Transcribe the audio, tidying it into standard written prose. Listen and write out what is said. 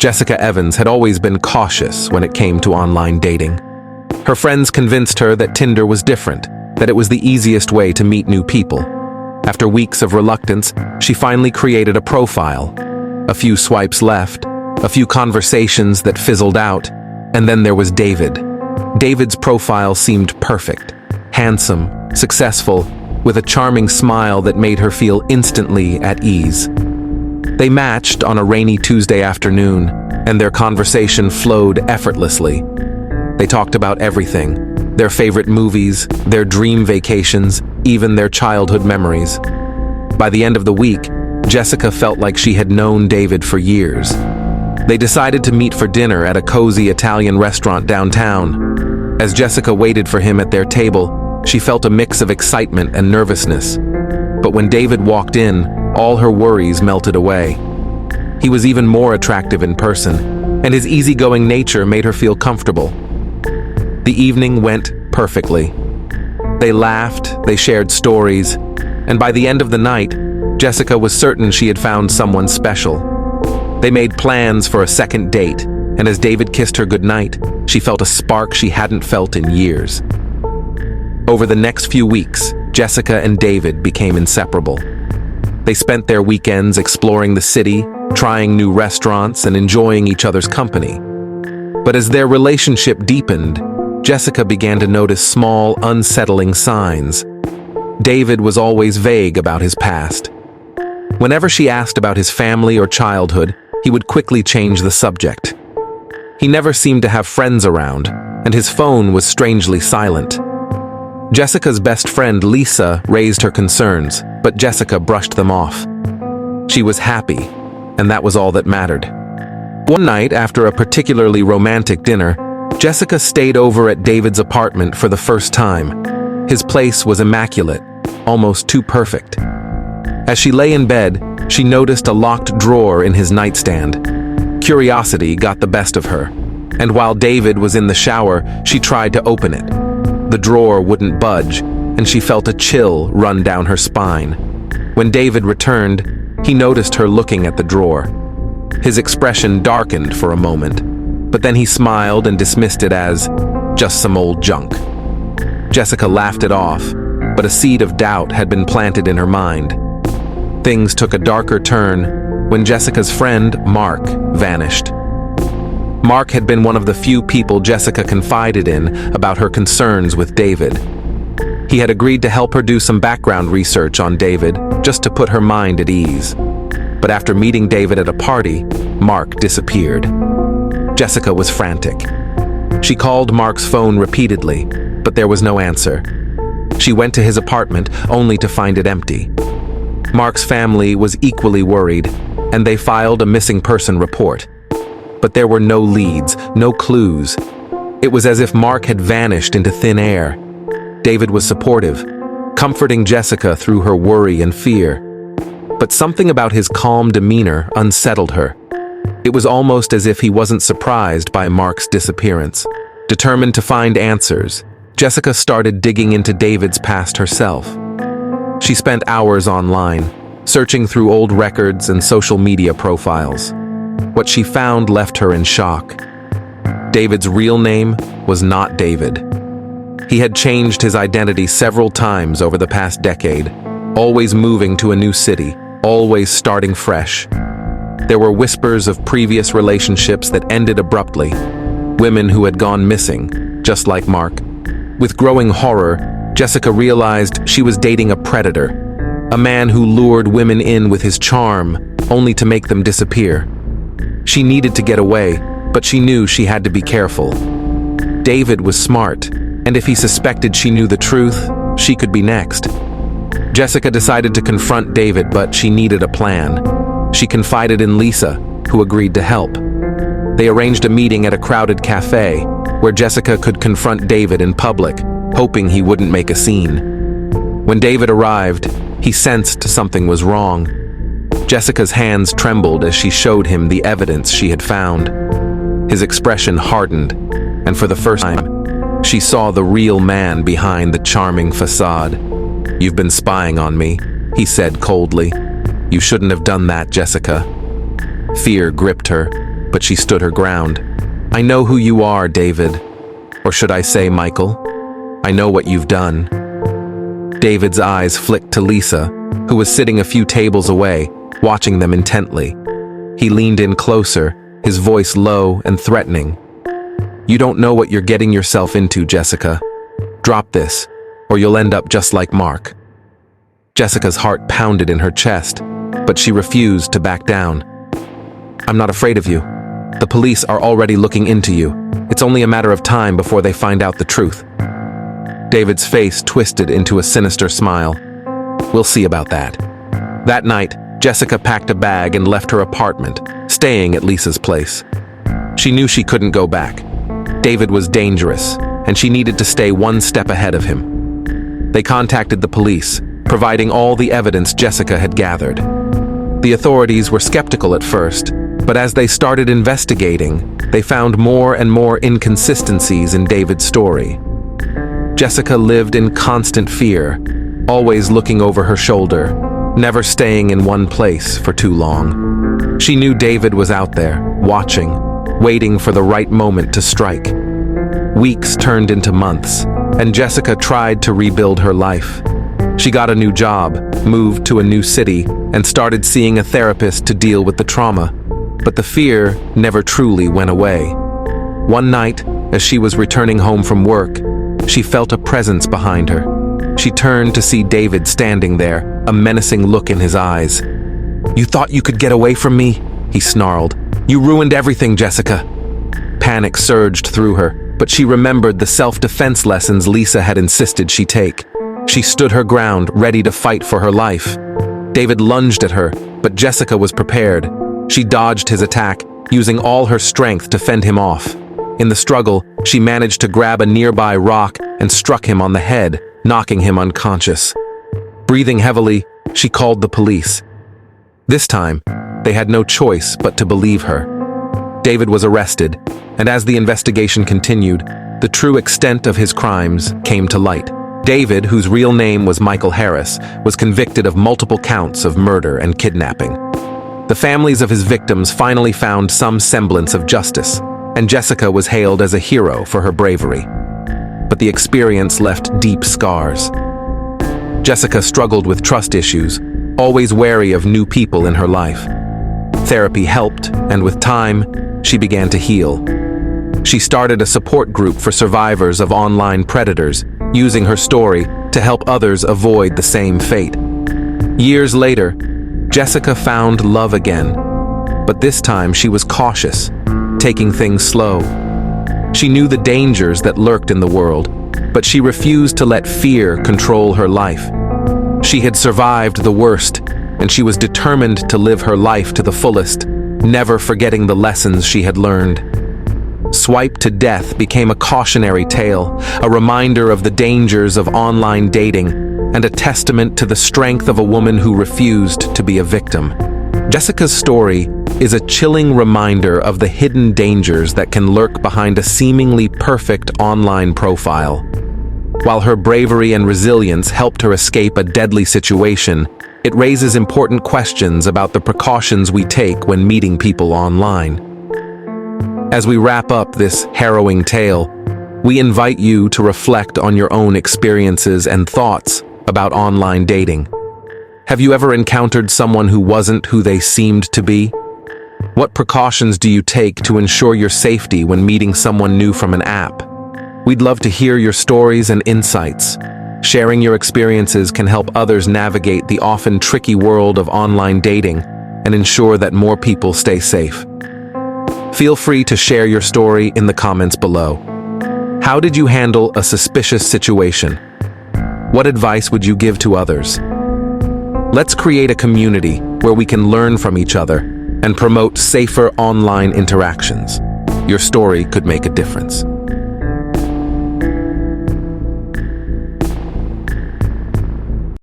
Jessica Evans had always been cautious when it came to online dating. Her friends convinced her that Tinder was different, that it was the easiest way to meet new people. After weeks of reluctance, she finally created a profile. A few swipes left, a few conversations that fizzled out, and then there was David. David's profile seemed perfect, handsome, successful, with a charming smile that made her feel instantly at ease. They matched on a rainy Tuesday afternoon, and their conversation flowed effortlessly. They talked about everything: their favorite movies, their dream vacations, even their childhood memories. By the end of the week, Jessica felt like she had known David for years. They decided to meet for dinner at a cozy Italian restaurant downtown. As Jessica waited for him at their table, she felt a mix of excitement and nervousness. But when David walked in, all her worries melted away. He was even more attractive in person, and his easygoing nature made her feel comfortable. The evening went perfectly. They laughed, they shared stories, and by the end of the night, Jessica was certain she had found someone special. They made plans for a second date, and as David kissed her goodnight, she felt a spark she hadn't felt in years. Over the next few weeks, Jessica and David became inseparable. They spent their weekends exploring the city, trying new restaurants, and enjoying each other's company. But as their relationship deepened, Jessica began to notice small, unsettling signs. David was always vague about his past. Whenever she asked about his family or childhood, he would quickly change the subject. He never seemed to have friends around, and his phone was strangely silent. Jessica's best friend, Lisa, raised her concerns, but Jessica brushed them off. She was happy, and that was all that mattered. One night, after a particularly romantic dinner, Jessica stayed over at David's apartment for the first time. His place was immaculate, almost too perfect. As she lay in bed, she noticed a locked drawer in his nightstand. Curiosity got the best of her, and while David was in the shower, she tried to open it. The drawer wouldn't budge, and she felt a chill run down her spine. When David returned, he noticed her looking at the drawer. His expression darkened for a moment, but then he smiled and dismissed it as just some old junk. Jessica laughed it off, but a seed of doubt had been planted in her mind. Things took a darker turn when Jessica's friend, Mark, vanished. Mark had been one of the few people Jessica confided in about her concerns with David. He had agreed to help her do some background research on David, just to put her mind at ease. But after meeting David at a party, Mark disappeared. Jessica was frantic. She called Mark's phone repeatedly, but there was no answer. She went to his apartment only to find it empty. Mark's family was equally worried, and they filed a missing person report. But there were no leads, no clues. It was as if Mark had vanished into thin air. David was supportive, comforting Jessica through her worry and fear. But something about his calm demeanor unsettled her. It was almost as if he wasn't surprised by Mark's disappearance. Determined to find answers, Jessica started digging into David's past herself. She spent hours online, searching through old records and social media profiles. What she found left her in shock. David's real name was not David. He had changed his identity several times over the past decade, always moving to a new city, always starting fresh. There were whispers of previous relationships that ended abruptly, women who had gone missing, just like Mark. With growing horror, Jessica realized she was dating a predator, a man who lured women in with his charm, only to make them disappear. She needed to get away, but she knew she had to be careful. David was smart, and if he suspected she knew the truth, she could be next. Jessica decided to confront David, but she needed a plan. She confided in Lisa, who agreed to help. They arranged a meeting at a crowded cafe, where Jessica could confront David in public, hoping he wouldn't make a scene. When David arrived, he sensed something was wrong. Jessica's hands trembled as she showed him the evidence she had found. His expression hardened, and for the first time, she saw the real man behind the charming facade. "You've been spying on me," he said coldly. "You shouldn't have done that, Jessica." Fear gripped her. but she stood her ground. "I know who you are, David. Or should I say, Michael? I know what you've done." David's eyes flicked to Lisa, who was sitting a few tables away, watching them intently. He leaned in closer, his voice low and threatening. "You don't know what you're getting yourself into, Jessica. Drop this, or you'll end up just like Mark." Jessica's heart pounded in her chest, but she refused to back down. "I'm not afraid of you. The police are already looking into you. It's only a matter of time before they find out the truth." David's face twisted into a sinister smile. "We'll see about that." That night, Jessica packed a bag and left her apartment, staying at Lisa's place. She knew she couldn't go back. David was dangerous, and she needed to stay one step ahead of him. They contacted the police, providing all the evidence Jessica had gathered. The authorities were skeptical at first, but as they started investigating, they found more and more inconsistencies in David's story. Jessica lived in constant fear, always looking over her shoulder, never staying in one place for too long. She knew David was out there, watching, waiting for the right moment to strike. Weeks turned into months, and Jessica tried to rebuild her life. She got a new job, moved to a new city, and started seeing a therapist to deal with the trauma. But the fear never truly went away. One night, as she was returning home from work, she felt a presence behind her. She turned to see David standing there, a menacing look in his eyes. "You thought you could get away from me?" he snarled. "You ruined everything, Jessica." Panic surged through her, but she remembered the self-defense lessons Lisa had insisted she take. She stood her ground, ready to fight for her life. David lunged at her, but Jessica was prepared. She dodged his attack, using all her strength to fend him off. In the struggle, she managed to grab a nearby rock and struck him on the head, knocking him unconscious. Breathing heavily, she called the police. This time, they had no choice but to believe her. David was arrested, and as the investigation continued, the true extent of his crimes came to light. David, whose real name was Michael Harris, was convicted of multiple counts of murder and kidnapping. The families of his victims finally found some semblance of justice, and Jessica was hailed as a hero for her bravery. But the experience left deep scars. Jessica struggled with trust issues, always wary of new people in her life. Therapy helped, and with time, she began to heal. She started a support group for survivors of online predators, using her story to help others avoid the same fate. Years later, Jessica found love again, but this time she was cautious, taking things slow. She knew the dangers that lurked in the world, but she refused to let fear control her life. She had survived the worst, and she was determined to live her life to the fullest, never forgetting the lessons she had learned. Swipe to Death became a cautionary tale, a reminder of the dangers of online dating, and a testament to the strength of a woman who refused to be a victim. Jessica's story is a chilling reminder of the hidden dangers that can lurk behind a seemingly perfect online profile. While her bravery and resilience helped her escape a deadly situation, it raises important questions about the precautions we take when meeting people online. As we wrap up this harrowing tale, we invite you to reflect on your own experiences and thoughts about online dating. Have you ever encountered someone who wasn't who they seemed to be? What precautions do you take to ensure your safety when meeting someone new from an app? We'd love to hear your stories and insights. Sharing your experiences can help others navigate the often tricky world of online dating and ensure that more people stay safe. Feel free to share your story in the comments below. How did you handle a suspicious situation? What advice would you give to others? Let's create a community where we can learn from each other and promote safer online interactions. Your story could make a difference.